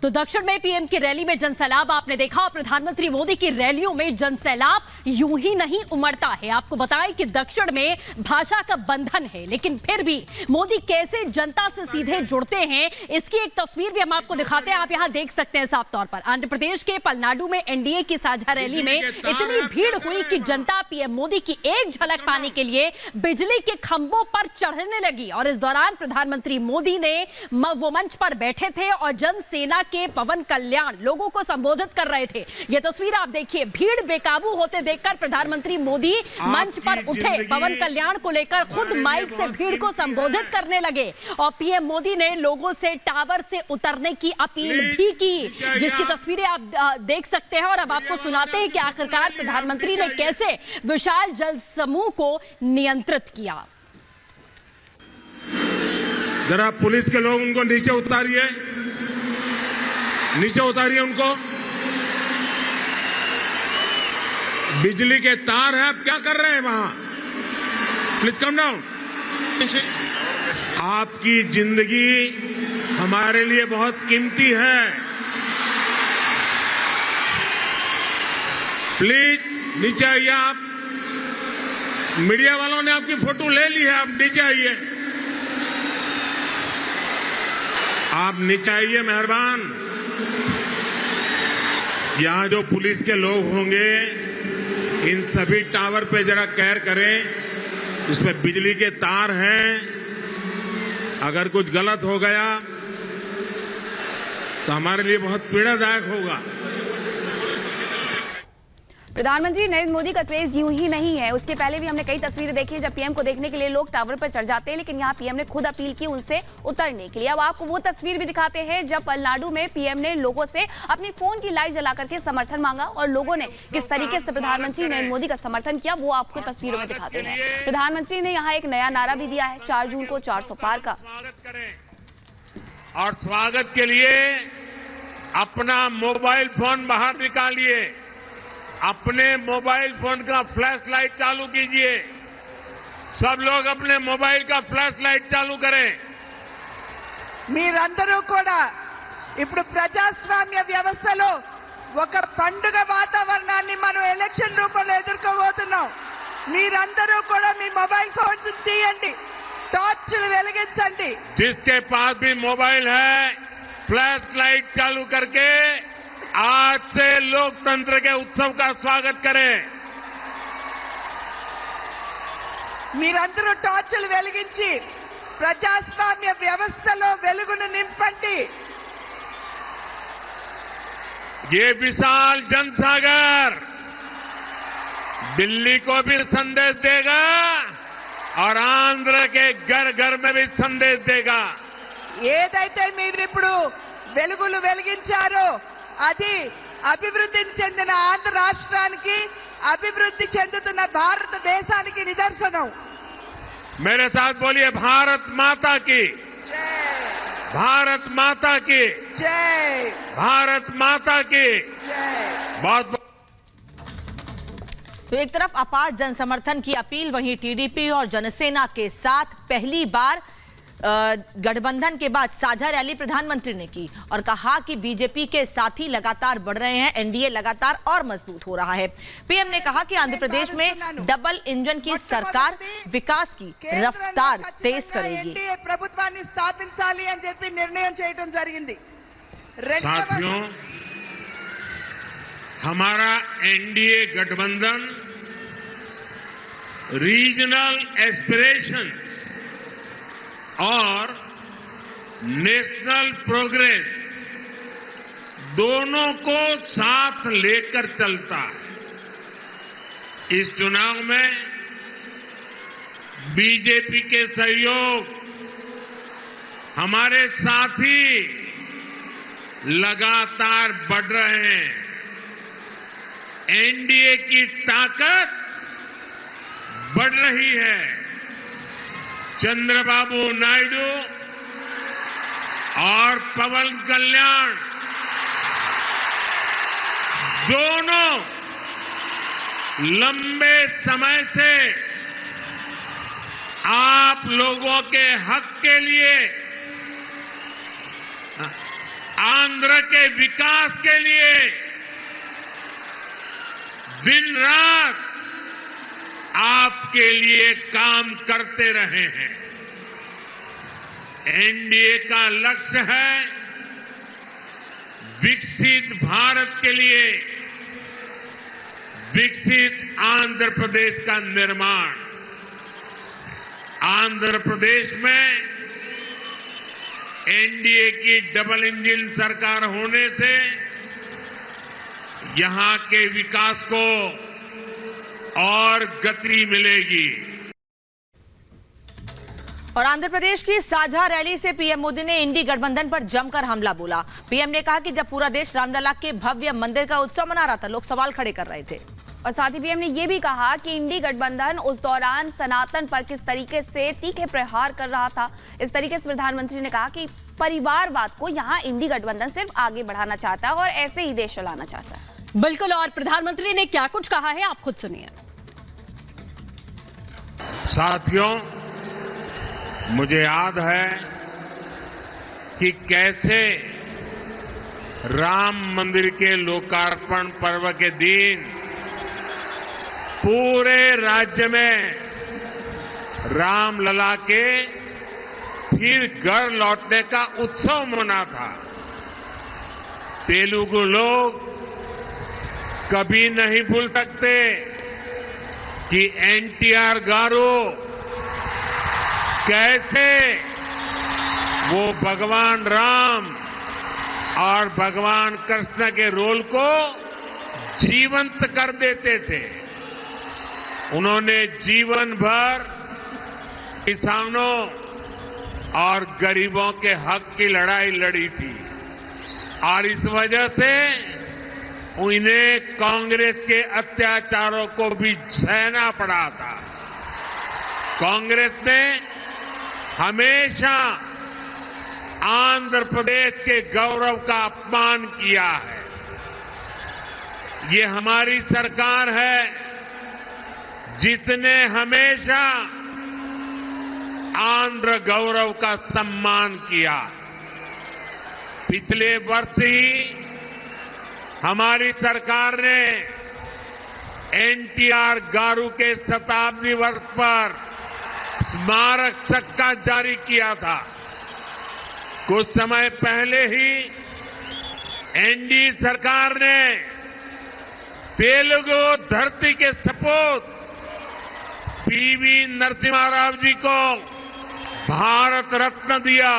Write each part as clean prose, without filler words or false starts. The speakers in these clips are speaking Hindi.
तो दक्षिण में पीएम की रैली में जनसैलाब आपने देखा और प्रधानमंत्री मोदी की रैलियों में जनसैलाब यूं ही नहीं उमड़ता है। आपको बताएं कि दक्षिण में भाषा का बंधन है, लेकिन फिर भी मोदी कैसे जनता से सीधे जुड़ते हैं, इसकी एक तस्वीर भी हम आपको दिखाते हैं। आप यहां देख सकते हैं साफ तौर पर आंध्र प्रदेश के पलनाडु में एनडीए की साझा रैली में इतनी भीड़ हुई कि जनता पीएम मोदी की एक झलक पाने के लिए बिजली के खंभों पर चढ़ने लगी। और इस दौरान प्रधानमंत्री मोदी ने वो मंच पर बैठे थे और जनसेना के पवन कल्याण लोगों को संबोधित कर रहे थे। यह तस्वीर आप देखिए, भीड़ बेकाबू होते देखकर प्रधानमंत्री मोदी मंच पर उठे, पवन कल्याण को लेकर खुद माइक से भीड़ को संबोधित करने लगे और पीएम मोदी ने लोगों से टावर से उतरने की अपील भी की, जिसकी तस्वीरें आप देख सकते हैं। और अब आपको सुनाते हैं कि आखिरकार प्रधानमंत्री ने कैसे विशाल जल समूह को नियंत्रित किया। जरा पुलिस के लोग उनको नीचे उतारिए, नीचे उतारिए उनको। बिजली के तार हैं, आप क्या कर रहे हैं वहां? Please come down. आपकी जिंदगी हमारे लिए बहुत कीमती है, प्लीज नीचे आइए। आप मीडिया वालों ने आपकी फोटो ले ली है, आप नीचे आइए, आप नीचे आइए मेहरबान। यहां जो पुलिस के लोग होंगे इन सभी टावर पे जरा केयर करें, इस पे बिजली के तार हैं, अगर कुछ गलत हो गया तो हमारे लिए बहुत पीड़ादायक होगा। प्रधानमंत्री नरेंद्र मोदी का क्रेज यूं ही नहीं है। उसके पहले भी हमने कई तस्वीरें देखी जब पीएम को देखने के लिए लोग टावर पर चढ़ जाते हैं, लेकिन यहाँ पीएम ने खुद अपील की उनसे उतरने के लिए। अब आपको वो तस्वीर भी दिखाते हैं जब पलनाडु में पीएम ने लोगों से अपनी फोन की लाइट जला करके समर्थन मांगा और लोगों ने किस तरीके से प्रधानमंत्री नरेंद्र मोदी का समर्थन किया वो आपको तस्वीरों में दिखाते हैं। प्रधानमंत्री ने यहाँ एक नया नारा भी दिया है, 4 जून को 400 पार का। और स्वागत के लिए अपना मोबाइल फोन बाहर निकालिए, अपने मोबाइल फोन का फ्लैश लाइट चालू कीजिए। सब लोग अपने मोबाइल का फ्लैश लाइट चालू करें। మీరందరూ కూడా ఇప్పుడు ప్రజాస్వామ్య వ్యవస్థలో ఒక పండుగ వాతావరణాన్ని మనం ఎలక్షన్ రూపంలో ఎదుర్కోబోతున్నాం। మీరందరూ కూడా మీ మొబైల్ ఫోన్స్ తీయండి, టార్చ్లు వెలిగించండి। जिसके पास भी मोबाइल है फ्लैश लाइट चालू करके आज से लोकतंत्र के उत्सव का स्वागत करें। మీరందరూ టార్చ్లు వెలిగించి ప్రజాస్వామ్య వ్యవస్థలో వెలుగును నింపండి। ये विशाल जनसागर दिल्ली को भी संदेश देगा और आंध्र के घर घर में भी संदेश देगा। ఏదైతే మీరు ఇప్పుడు వెలుగులు వెలిగించారో అది అభివృద్ధి చెందిన ఆంధ్ర రాష్ట్రానికి, అభివృద్ధి చెందుతున్న భారతదేశానికి నిదర్శనం। मेरे साथ बोलिए, भारत माता की జై, भारत माता की జై, भारत माता की। జై। बहुत तो एक तरफ अपार जन समर्थन की अपील, वहीं टीडीपी और जनसेना के साथ पहली बार गठबंधन के बाद साझा रैली प्रधानमंत्री ने की और कहा कि बीजेपी के साथी लगातार बढ़ रहे हैं, एनडीए लगातार और मजबूत हो रहा है। पीएम ने कहा कि आंध्र प्रदेश में डबल इंजन की सरकार विकास की रफ्तार तेज करेगी। ఎన్డీఏ ప్రభుత్వాన్ని స్థాపించాలి అని చెప్పి నిర్ణయం చేయడం జరిగింది। साथियों, हमारा एनडीए गठबंधन रीजनल एस्पिरेशंस और नेशनल प्रोग्रेस दोनों को साथ लेकर चलता है। इस चुनाव में बीजेपी के सहयोग हमारे साथी लगातार बढ़ रहे हैं। एनडीए की ताकत बढ़ रही है। चंद्रबाबू नायडू और पवन कल्याण दोनों लंबे समय से आप लोगों के हक के लिए आंध्र के विकास के लिए दिन रात आपके लिए काम करते रहे हैं। एनडीए का लक्ष्य है विकसित भारत के लिए विकसित आंध्र प्रदेश का निर्माण। आंध्र प्रदेश में एनडीए की डबल इंजन सरकार होने से यहां के विकास को और गति मिलेगी। और आंध्र प्रदेश की साझा रैली से पीएम मोदी ने इंडी गठबंधन पर जमकर हमला बोला। पीएम ने कहा कि जब पूरा देश रामलला के भव्य मंदिर का उत्सव मना रहा था, लोग सवाल खड़े कर रहे थे। और साथ ही पीएम ने यह भी कहा कि इंडी गठबंधन उस दौरान सनातन पर किस तरीके से तीखे प्रहार कर रहा था। इस तरीके से प्रधानमंत्री ने कहा कि परिवारवाद को यहाँ इंडी गठबंधन सिर्फ आगे बढ़ाना चाहता है और ऐसे ही देश चलाना चाहता है। बिल्कुल, और प्रधानमंत्री ने क्या कुछ कहा है आप खुद सुनिए। साथियों, मुझे याद है कि कैसे राम मंदिर के लोकार्पण पर्व के दिन पूरे राज्य में रामलला के फिर घर लौटने का उत्सव मना था। तेलुगु लोग कभी नहीं भूल सकते कि एनटीआर गारू कैसे वो भगवान राम और भगवान कृष्ण के रोल को जीवंत कर देते थे। उन्होंने जीवन भर किसानों और गरीबों के हक की लड़ाई लड़ी थी और इस वजह से उन्हें कांग्रेस के अत्याचारों को भी सहना पड़ा था। कांग्रेस ने हमेशा आंध्र प्रदेश के गौरव का अपमान किया है। ये हमारी सरकार है जिसने हमेशा आंध्र गौरव का सम्मान किया। पिछले वर्ष ही हमारी सरकार ने एनटीआर गारू के शताब्दी वर्ष पर स्मारक सिक्का जारी किया था। कुछ समय पहले ही एनडीए सरकार ने तेलुगु धरती के सपूत पीवी नरसिम्हा राव जी को भारत रत्न दिया।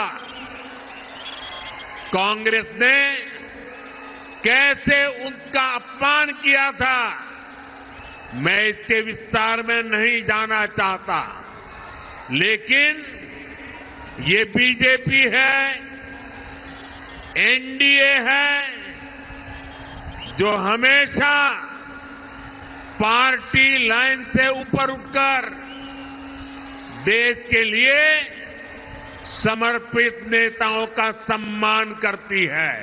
कांग्रेस ने कैसे उनका अपमान किया था, मैं इसके विस्तार में नहीं जाना चाहता, लेकिन ये बीजेपी है, एनडीए है, जो हमेशा पार्टी लाइन से ऊपर उठकर देश के लिए समर्पित नेताओं का सम्मान करती है।